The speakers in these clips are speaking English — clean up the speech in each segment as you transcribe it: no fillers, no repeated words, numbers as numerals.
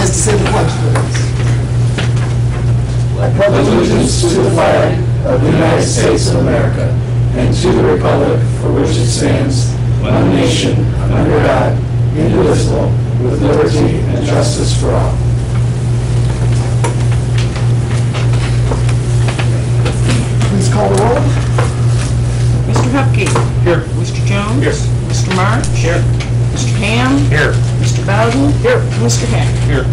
rise to say the pledge, please. I pledge allegiance to the flag of the United States of America and to the republic for which it stands, one nation, under God, indivisible, with liberty and justice for all. Please call the roll. Mr. Hupkey. Here. Mr. Jones. Here. Mr. March. Here. Mr. Ham. Here. Mr. Bowden. Here. Mr. Hack. Here.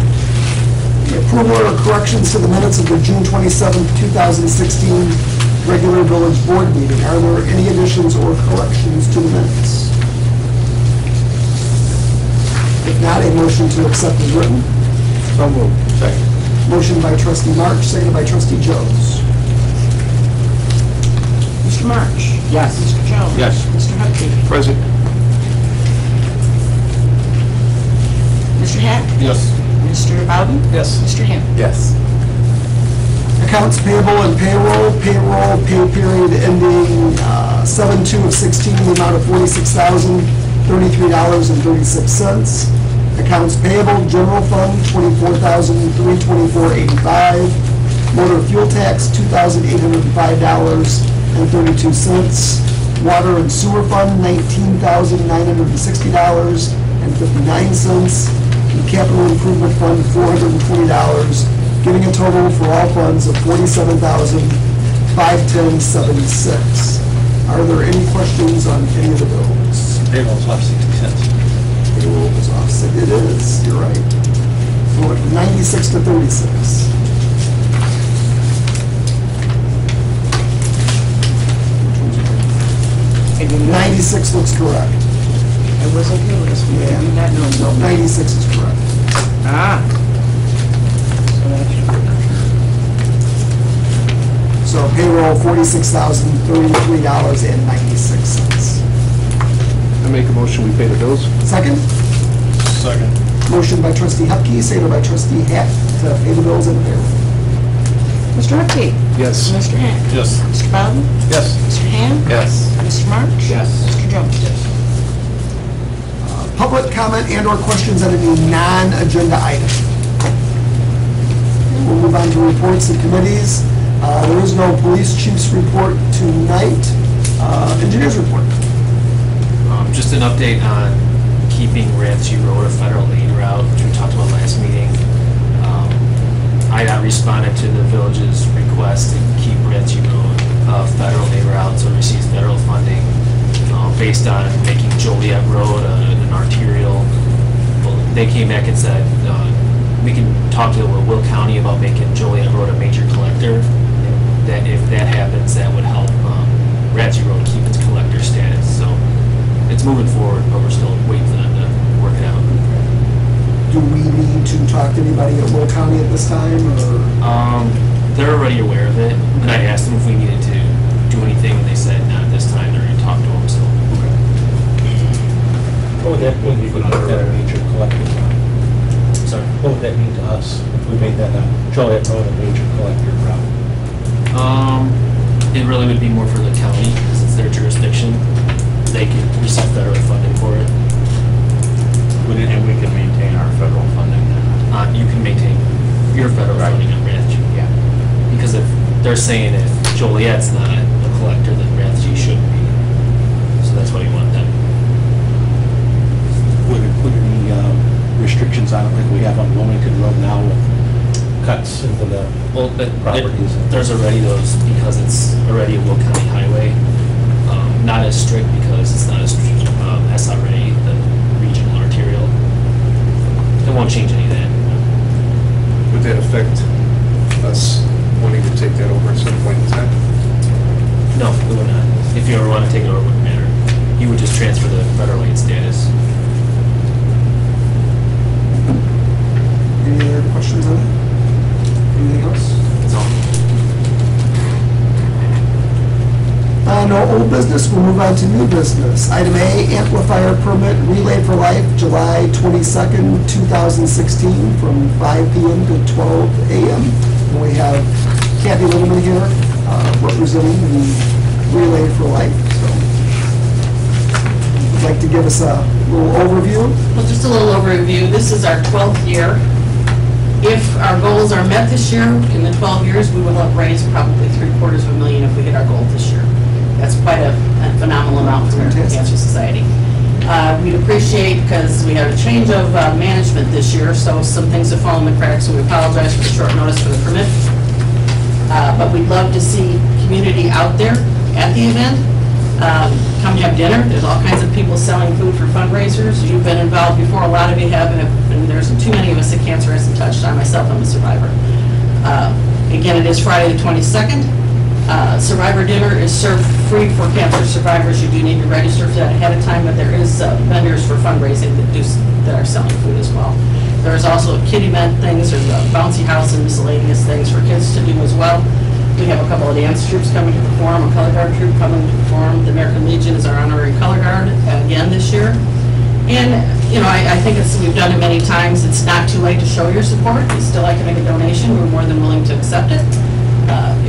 The approval or corrections to the minutes of the June 27th, 2016 regular village board meeting. Are there any additions or corrections to the minutes? If not, a motion to accept is written. So moved. Second. Motion by trustee March, seconded by trustee Jones. Mr. March. Yes. Mr. Jones. Yes. Mr. Hupkey. Present. Mr. Hack. Yes. Mr. Bowden. Yes. Mr. Ham. Yes. Accounts payable and payroll pay period ending 7/2 of 16, the amount of $46,033.36. Accounts payable, general fund, $24,324.85. Motor fuel tax, $2,805.32. Water and sewer fund, $19,960.59. And capital improvement fund, $420, giving a total for all funds of $47,510.76. Are there any questions on any of the bills? Payroll's off 60 cents. Payroll is offset. It is, you're right. So what, 96 to 36. I did not. 96 looks correct. I was okay with this one. I did not know. No, 96 is correct. Ah. So that's So payroll, $46,033.96. I make a motion, we pay the bills. Second? Second. Motion by trustee Hupkey, seconded by trustee Hack to pay the bills and the payroll. Mr. Hupkey. Yes. Mr. Hack. Yes. Mr. Bowden. Yes. Mr. Ham. Yes. Mr. March. Yes. Mr. Jones. Public comment and/or questions on any non-agenda item. We'll move on to reports and committees. There is no police chief's report tonight. Engineers report. Just an update on keeping Ramsey Road a federal aid route, which we talked about last meeting. IDOT responded to the village's request to keep Ramsey Road a federal aid route, so it receives federal funding based on making Joliet Road an arterial. Well, they came back and said we can talk to Will County about making Joliet Road a major collector. That if that happens, that would help Ramsey Road keep its collector status. So it's moving forward, but we're still waiting for them to work it out. Do we need to talk to anybody at Will County at this time, or? They're already aware of it, and I asked them if we needed to do anything, and they said not at this time. They're going to talk to them. So. What would that mean if we made that a major collector route? Sorry. What would that mean to us if we made that Joliet Road a major collector route? It really would be more for the county because it's their jurisdiction. They could receive federal funding for it. And we can maintain our federal funding then? You can maintain your federal funding on Ramsey. Yeah. Because if they're saying if Joliet's not a collector, then Ramsey shouldn't be. So that's why you want them. Would there be restrictions on it like we have on Wilmington Road now with cuts into the properties? There's already those because it's already a Will County highway. Not as strict because it's not as SRA, the regional arterial. It won't change any of that. Would that affect us wanting to take that over at some point in time? No, it would not. If you ever want to take it over, it wouldn't matter. You would just transfer the federal aid status. Any other questions on it? Anything else? That's all. No old business, we'll move on to new business. Item A, amplifier permit Relay for Life, July 22nd, 2016, from 5 p.m. to 12 a.m. And we have Kathy Littleman here representing the Relay for Life. So, would like to give us a little overview? Well, just a little overview. This is our 12th year If our goals are met this year, in the 12 years, we will have raised probably $750,000 if we hit our goal this year. That's quite a phenomenal amount for the American Cancer Society. We'd appreciate, because we have a change of management this year, so some things have fallen in the cracks, so we apologize for the short notice for the permit. But we'd love to see community out there at the event. Come have dinner. There's all kinds of people selling food for fundraisers. You've been involved before. A lot of you have, and there's too many of us that cancer hasn't touched. I myself am a survivor. Again, it is Friday the 22nd. Survivor dinner is served free for cancer survivors. You do need to register for that ahead of time, but there is vendors for fundraising that are selling food as well. There's also kiddie event things. There's a bouncy house and miscellaneous things for kids to do as well. We have a couple of dance troops coming to perform, a color guard troop coming to perform. The American Legion is our honorary color guard again this year. And, I think we've done it many times. It's not too late to show your support. If you still like to make a donation, we're more than willing to accept it.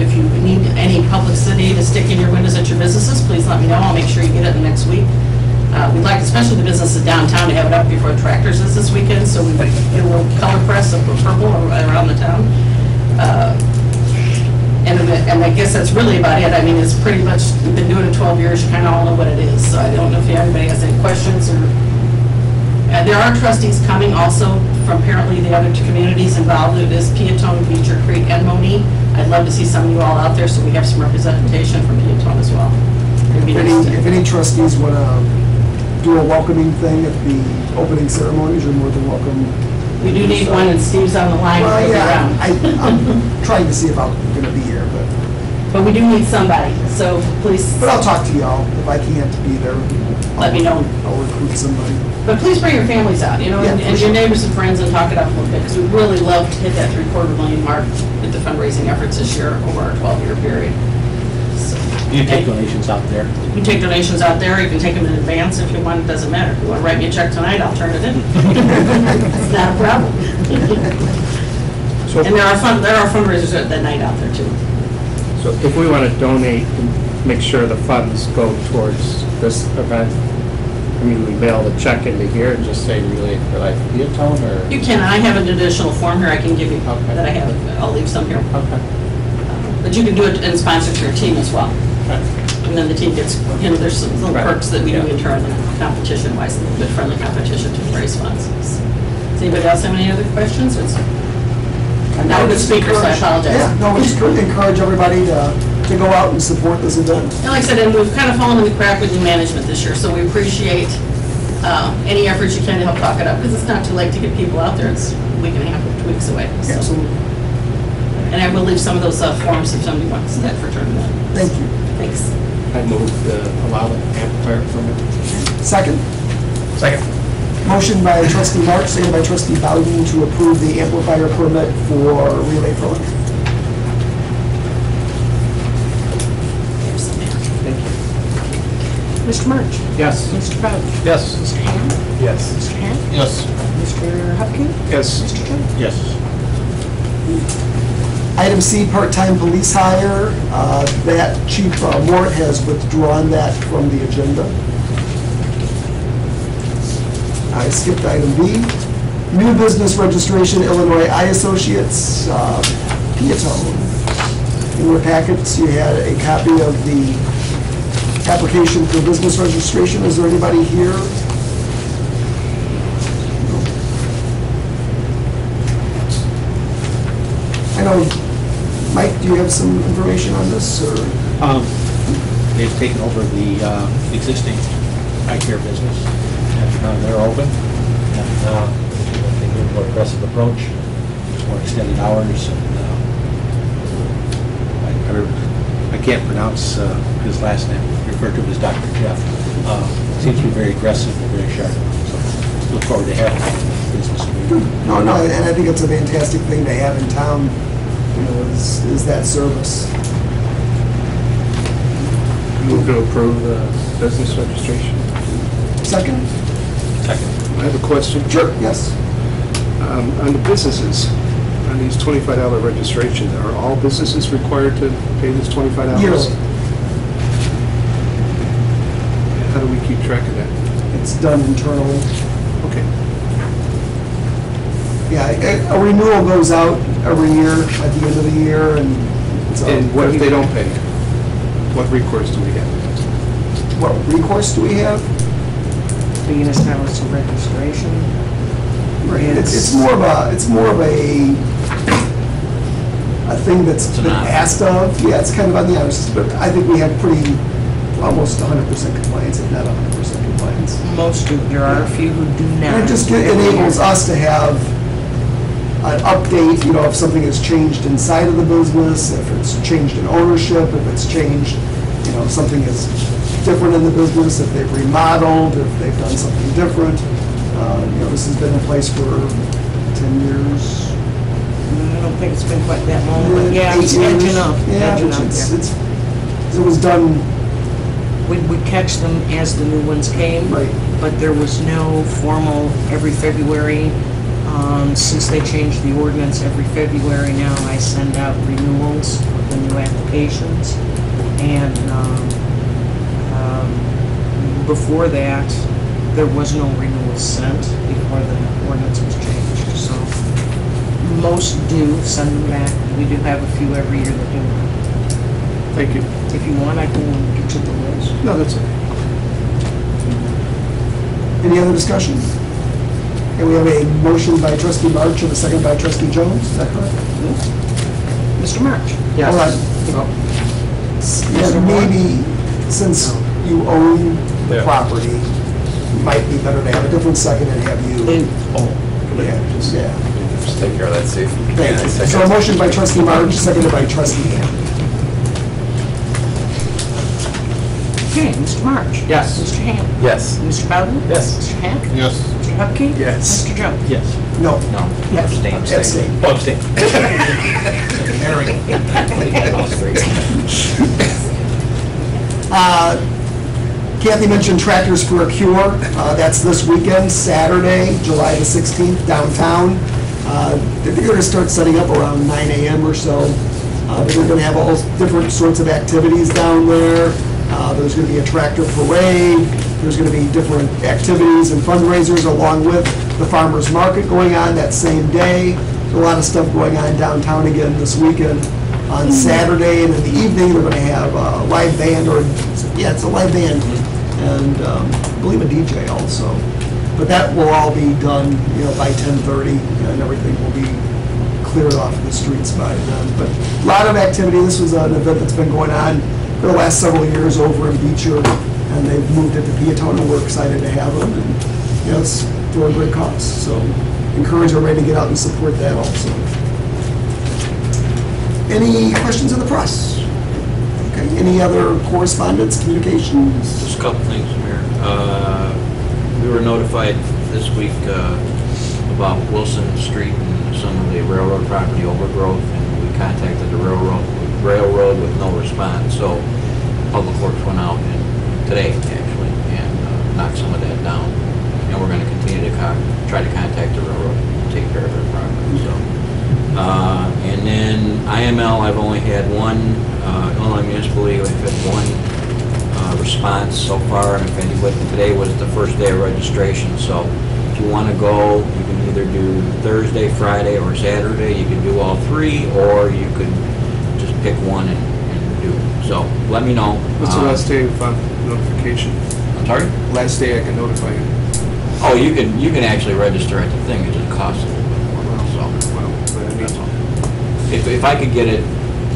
If you need any publicity to stick in your windows at your businesses, please let me know. I'll make sure you get it the next week. We'd like, especially the businesses downtown, to have it up before Tractors is this weekend, so we get a little color press of purple around the town. And I guess that's really about it. I mean, it's pretty much, we've been doing it 12 years, you kind of all know what it is. So I don't know if anybody has any questions or... there are trustees coming also from apparently the other two communities involved. It is Peotone, Beecher Creek, and Monee. I'd love to see some of you all out there so we have some representation from Peotone as well. If any trustees want to do a welcoming thing at the opening ceremonies, you're more than welcome. We do need one, and Steve's on the line. Well, yeah, I'm trying to see if I'm going to be here, but we do need somebody, so please. But I'll talk to y'all. If I can't be there, let me know. I'll recruit somebody. But please bring your families out, Yeah, and sure. your neighbors and friends, and talk it up a little bit, because we'd really love to hit that $750,000 mark with the fundraising efforts this year over our 12-year period. So, You take donations out there. You can take donations out there. You can take them in advance if you want. It doesn't matter. If you want to write me a check tonight, I'll turn it in. It's not a problem. And there are fundraisers at that night out there too. So if we want to donate and make sure the funds go towards this event, I mean, we mail the check into here and just say Relay for Life Peotone, or? You can. I have an additional form here I can give you that I have. I'll leave some here. Okay. But you can do it and sponsor to your team as well. Right. And then the team gets, there's some little Right. perks that we do Yeah. internally, competition-wise, a little bit friendly competition to raise funds. Does anybody else have any other questions? I'm not a good speaker, so I apologize. Yeah, no, we just encourage everybody to go out and support this event. And like I said, and we've kind of fallen in the crack with new management this year, so we appreciate any efforts you can to help talk it up, because it's not too late to get people out there. It's a week and a half, 2 weeks away. So. Absolutely. And I will leave some of those forms if somebody wants that for tournament. Thank you. Thanks. I move to allow the amplifier permit. Second. Second. Motion by trustee March, seconded by trustee Bowden to approve the amplifier permit for Relay for Life. Thank you. Mr. March? Yes. Mr. Bowden? Yes. Mr. Ham? Yes. Mr. Ham? Yes. Mr. Hupkey? Yes. Mr. Jones? Yes. Item C, part-time police hire. That Chief Mort has withdrawn that from the agenda. I skipped item B. New business registration, Illinois Eye Associates, Peotone. In your packets, you had a copy of the application for business registration. Is there anybody here? I know, Mike, do you have some information on this, or? They've taken over the existing eye care business, and they're open. And they do a more aggressive approach, more extended hours, and I can't pronounce his last name. Referred to him as Dr. Jeff. Seems to be very aggressive and very sharp. So look forward to having him in business. No, and I think it's a fantastic thing to have in town, is that service. Move to approve the business registration. Second? Second. I have a question. Sure, yes. On the businesses, on these $25 registrations, are all businesses required to pay this $25? Yearly. How do we keep track of that? It's done internally. Okay. Yeah, a renewal goes out every year at the end of the year, and so. And what if they don't pay? What recourse do we have? What recourse do we have? Being established in registration. It's more of a thing that's been asked of. Yeah, it's kind of on the honest, but I think we have almost 100% compliance, if not 100% compliance. Most do. There are a few who do not. And it just enables us to have an update, if something has changed inside of the business, if it's changed in ownership, if it's changed, if something is different in the business, if they've remodeled, if they've done something different. This has been in place for 10 years. I don't think it's been quite that long, but yeah, 8 it's years. edging up. Yeah, edging which up, it was done We catch them as the new ones came. right. But there was no formal every February. Since they changed the ordinance every February now, I send out renewals of the new applications. And before that, there was no renewals sent before the ordinance was changed. So most do send them back. We do have a few every year that do. Thank you. If you want, I can get you the list. No, that's it. Any other discussion? And we have a motion by trustee March and a second by trustee Jones, is that correct? Mr. March? Hold on. Yeah, maybe, since you own the property, it might be better to have a different second and have you. Yeah. Just take care of that, see if you Thank can. you. So a motion by trustee March, seconded by trustee Ham. Okay, Mr. March? Yes. Mr. Ham? Yes. Mr. Bowden? Yes. Mr. Hack? Yes. Mr. Hupkey? Yes. Mr. Jones? Yes. No. No. Yes. Abstain. Oh, abstain. Kathy mentioned Tractors for a Cure. That's this weekend, Saturday, July the 16th, downtown. They're going to start setting up around 9 a.m. or so. They're going to have all different sorts of activities down there. There's going to be a tractor parade. There's going to be different activities and fundraisers along with the farmers market going on that same day. There's a lot of stuff going on downtown again this weekend. On Saturday and in the evening, they're going to have a live band, it's a live band, and I believe a DJ also. But that will all be done, by 10:30, and everything will be cleared off the streets by then. But a lot of activity. This was an event that's been going on for the last several years over in Beecher, and they've moved it to Peotone, and we're excited to have them. And it's for a great cause. So encourage everybody to get out and support that also. Any questions of the press? Okay. Any other correspondence, communications? Just a couple things, Mayor. We were notified this week about Wilson Street and some of the railroad property overgrowth, and we contacted the railroad with no response. So Public Works went out today, actually, and knocked some of that down. And we're going to continue to try to contact the railroad and take care of their property. So. And then IML, I've only had one, Illinois Municipal League, I've had one response so far, and if anybody, today was the first day of registration, so if you want to go, you can either do Thursday, Friday, or Saturday. You can do all three, or you could just pick one and do it. So let me know. What's the last day of notification? I'm sorry? Last day I can notify you. Oh, you can actually register at the thing, it just costs a little bit more, so. That's all. If I could get it,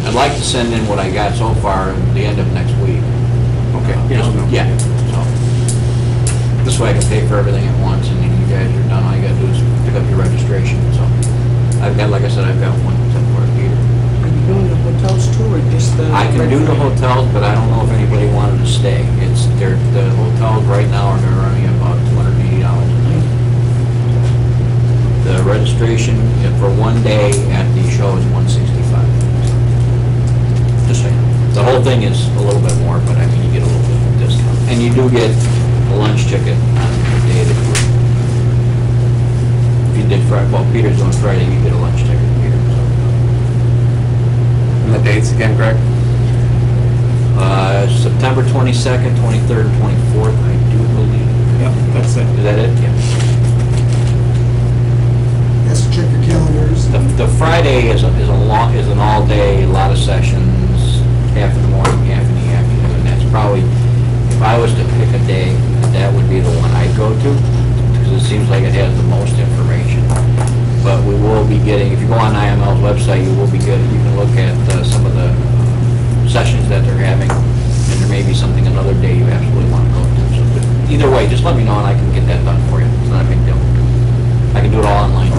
I'd like to send in what I got so far at the end of next week. Okay. Yeah, so. This way I can pay for everything at once, and then you guys are done, all you gotta do is pick up your registration, so. I've got, like I said, I've got one set for Peter. Are you doing the hotels too, or just the? I can do the hotels, but I don't know if anybody wanted to stay. The hotels right now are running about $280 a night. The registration for one day at the show is $165. Just saying. The whole thing is a little bit more, but I mean, you get a little bit of a discount. And you do get a lunch ticket on the day that you, if you did Friday, well, Peter's on Friday, you get a lunch ticket, Peter, so. And the dates again, Greg? September 22nd, 23rd, and 24th, I do believe. Yep, that's it. Is that it? Yeah. Yes, check The Friday is an all-day, a lot of sessions, half in the morning, half in the afternoon. And that's probably, if I was to pick a day, that would be the one I'd go to, because it seems like it has the most information. But we will be getting, if you go on IML's website, you will be getting, you can look at some of the sessions that they're having, and there may be something another day you absolutely want to go to. So either way, just let me know and I can get that done for you. It's not a big deal. I can do it all online.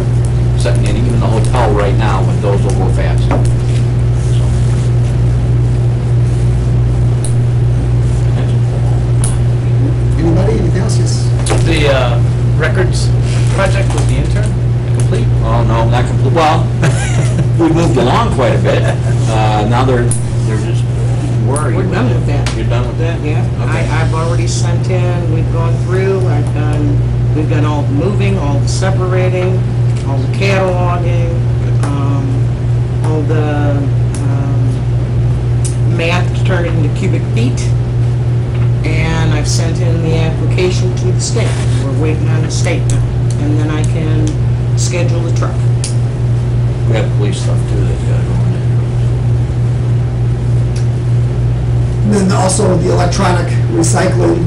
And even the hotel right now, but those will go fast. So. Anybody, anything else? Yes. The records project with the intern, complete? Oh, no, not complete. Well, we moved along quite a bit. Now they're just worried. We're done with that. You're done with that? Yeah, Okay. I've already sent in, we've gone through, we've done all the moving, all the separating, all the cataloging, all the math to turn it into cubic feet, and I've sent in the application to the state. We're waiting on the state now, and then I can schedule the truck. We have police stuff too that's got to go in there. And then also the electronic recycling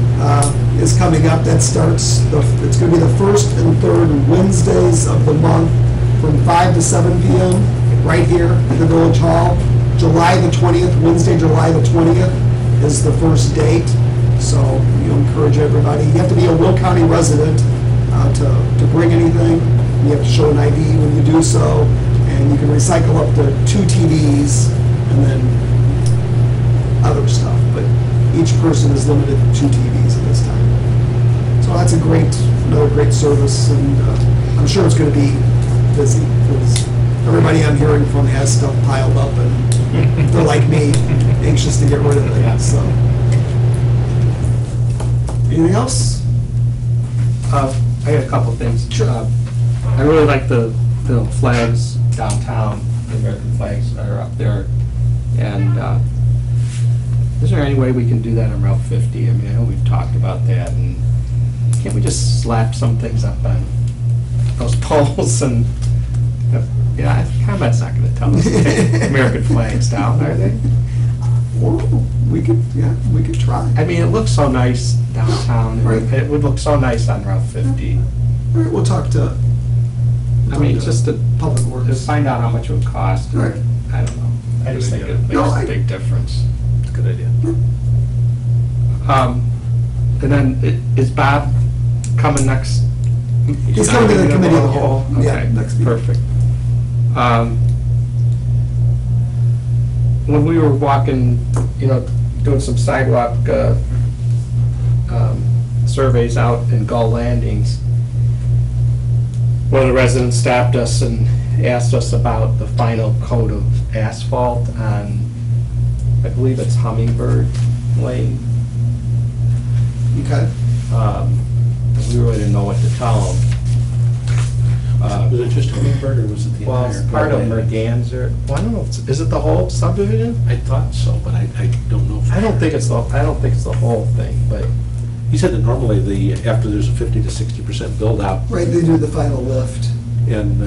is coming up. That starts, it's going to be the first and third Wednesdays of the month from 5 to 7 p.m. right here at the Village Hall. July the 20th, Wednesday, July the 20th is the first date. So you encourage everybody. You have to be a Will County resident to bring anything. You have to show an ID when you do so. And you can recycle up to 2 TVs and then other stuff, but each person is limited to 2 TVs at this time. So that's another great service, and I'm sure it's going to be busy, because everybody I'm hearing from has stuff piled up, and they're like me, anxious to get rid of it. So, anything else? I got a couple things. Sure. I really like the flags downtown, the American flags that are up there, and is there any way we can do that on Route 50? I mean, I know we've talked about that, and can't we just slap some things up on those poles and, yeah, ComEd's not gonna tell us to take American flags down, are they? Well, we could try. I mean, it looks so nice downtown, and Right. it would look so nice on Route 50. All right, we'll talk to Just to Public Works. find out how much it would cost. Right. I don't know. I just think it makes No, a big difference. It's a good idea. And then, is Bob coming next? He's coming to the committee of the whole. Yeah, Okay, next meeting. perfect. When we were walking, doing some sidewalk surveys out in Gull Landings, one of the residents stopped us and asked us about the final coat of asphalt on, I believe it's Hummingbird Lane. Okay. We really didn't know what to tell them. Was it just Hummingbird or was it the Well, entire? it's part of Gull Landing? Merganser. Well, I don't know, is it the whole subdivision? I thought so, but I don't know. for I don't sure. think it's the whole thing, but He said that normally after there's a 50 to 60% build out Right, they do the final lift. and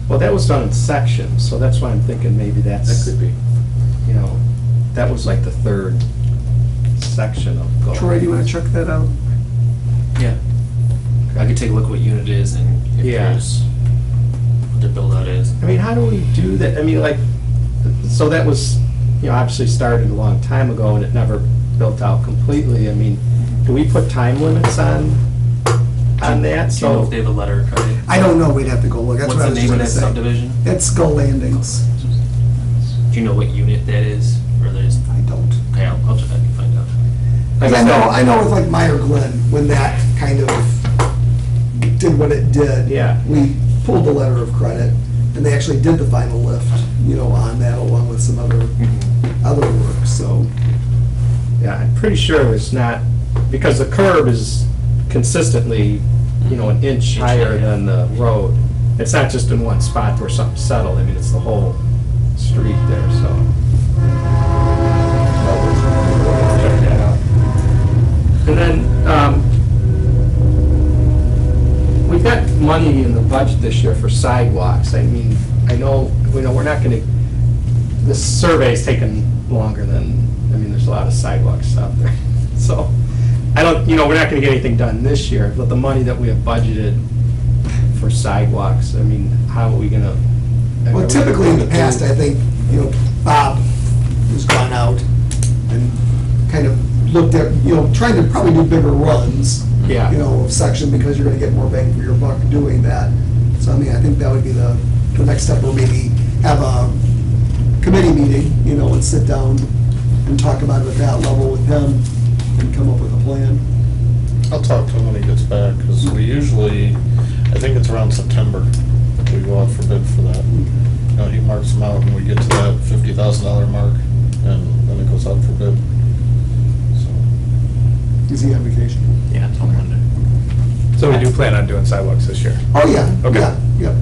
well, that was done in sections, so that's why I'm thinking maybe that that's, could be. that was like the third section of Gull. Troy, do you want to check that out? Yeah. I could take a look what unit it is and if Yeah. there's, what their build out is. I mean, how do we do that? I mean, like, so that was, obviously started a long time ago and it never built out completely. I mean, do we put time limits on that? Do you know So, if they have a letter of credit? I don't know, we'd have to go look. That's What's what I the was name of trying that to say. subdivision? It's Gull Landings. Do you know what unit that is? Or there's, I don't. okay, I'll check and find out. Because I know with like Meyer Glen, when that kind of did what it did. Yeah. We pulled the letter of credit, and they actually did the final lift, on that along with some other work, so. yeah, I'm pretty sure it's not, because the curb is consistently, an inch higher than the road. It's not just in one spot where something settled. I mean, it's the whole street there, so. Check that out. And then, we we've got money in the budget this year for sidewalks. I mean, I know, we're not gonna, this survey's taken longer than, I mean, there's a lot of sidewalks out there. So, I don't, we're not gonna get anything done this year, but the money that we have budgeted for sidewalks, I mean, how are we gonna? Well, typically in the past, I think, Bob has gone out and kind of looked at, trying to probably do bigger runs. Yeah. Of section, because you're gonna get more bang for your buck doing that. So, I mean, I think that would be the next step, or maybe have a committee meeting, and sit down and talk about it at that level with him and come up with a plan. I'll talk to him when he gets back, because we usually, I think it's around September, we go out for bid for that. He marks them out and we get to that $50,000 mark, and then it goes out for bid. So. Is he on vacation? Yeah, it's on Monday. So we do plan on doing sidewalks this year? Oh, yeah. Okay. Yeah.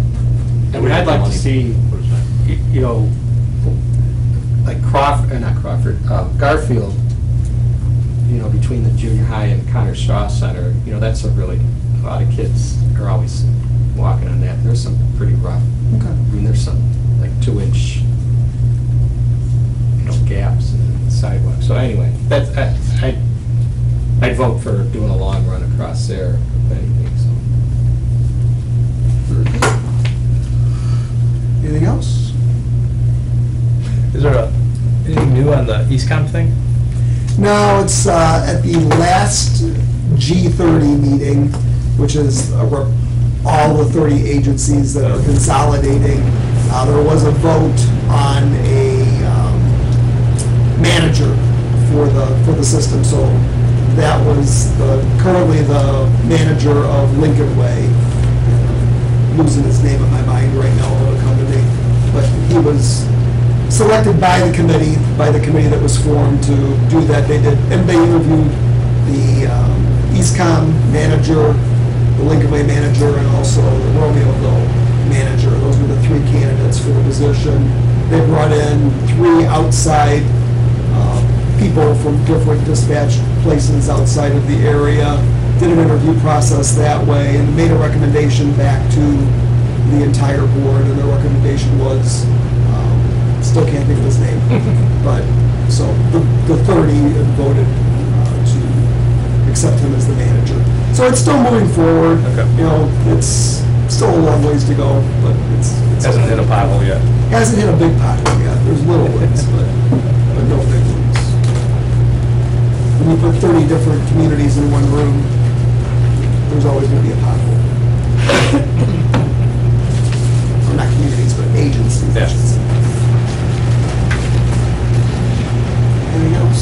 I mean, I'd like to see, like Garfield, between the junior high and Connor Shaw Center, that's a lot of kids are always walking on that. There's some pretty rough. Okay. I mean, there's some like 2-inch, gaps in the sidewalk. So anyway, I'd vote for doing a long run across there, if anything, so. Anything else? Is there anything new on the EastCom thing? No, it's at the last G30 meeting, which is all the 30 agencies that are consolidating. There was a vote on a manager for the system. So that was currently the manager of Lincoln Way. Losing his name in my mind right now, it'll come to me. But he was selected by the committee that was formed to do that. They interviewed the EastCom manager, the Lincoln Way manager, and also the Romeoville manager. Those were the 3 candidates for the position. They brought in 3 outside people from different dispatch places outside of the area, did an interview process that way, and made a recommendation back to the entire board, and the recommendation was, still can't think of his name, but, so the 30 had voted to accept him as the manager. So it's still moving forward. Okay. It's still a long ways to go, but it's Hasn't hit a pothole yet. Hasn't hit a big pothole yet. There's little ones, but no big ones. When you put 30 different communities in one room, there's always going to be a pothole. Or not communities, but agencies. Yeah. Anything else?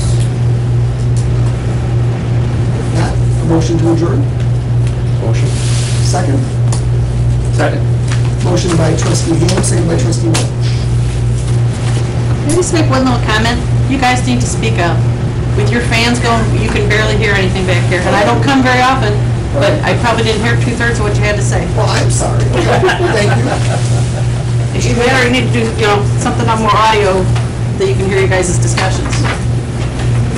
If not, a motion to adjourn? Motion. Second? Second. Motion by trustee Ham, second by trustee Welch. Can I just make one little comment? You guys need to speak up. With your fans going, you can barely hear anything back here, and I don't come very often, but I probably didn't hear 2/3 of what you had to say. Well, I'm sorry. Thank you. You better need to do, something on more audio that you can hear you guys' discussions.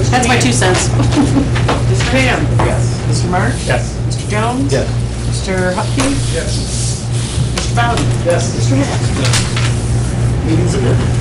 That's my 2 cents. Mr. Ham? Yes. Mr. Mark? Yes. Mr. Jones? Yes. Mr. Hupkey? Yes. Mr. Bowden? Yes. Mr. Hack? Meeting's adjourned.